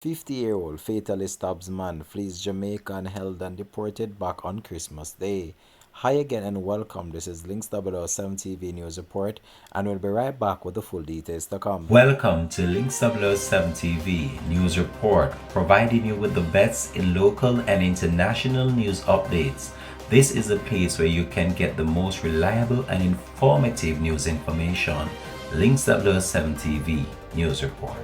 50-year-old fatally stabs man flees Jamaica and held and deported back on Christmas Day. Hi again and welcome. This is Links 007 TV News Report, and we'll be right back with the full details to come. Welcome to Links 007 TV News Report, providing you with the best in local and international news updates. This is a place where you can get the most reliable and informative news information. Links 007 TV News Report.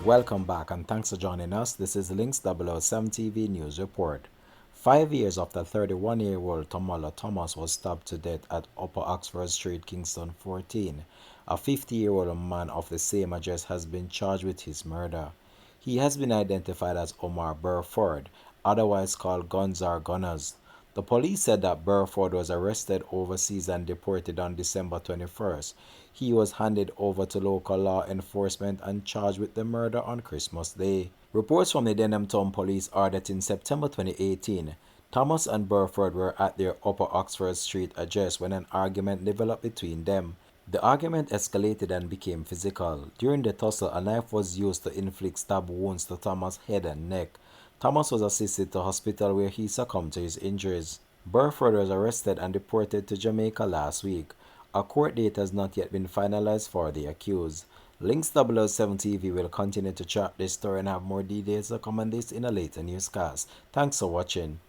Welcome back and thanks for joining us. This is Links 007 TV News Report. 5 years after 31-year-old Tamala Thomas was stabbed to death at Upper Oxford Street, Kingston 14, a 50-year-old man of the same address has been charged with his murder. He has been identified as Omar Burford, otherwise called Guns or Gunners. The police said that Burford was arrested overseas and deported on December 21st. He was handed over to local law enforcement and charged with the murder on Christmas Day. Reports from the Denham Town Police are that in September 2018, Thomas and Burford were at their Upper Oxford Street address when an argument developed between them. The argument escalated and became physical. During the tussle, a knife was used to inflict stab wounds to Thomas' head and neck. Thomas was assisted to hospital where he succumbed to his injuries. Burford was arrested and deported to Jamaica last week. A court date has not yet been finalized for the accused. Links 007 TV will continue to track this story and have more details to come on this in a later newscast. Thanks for watching.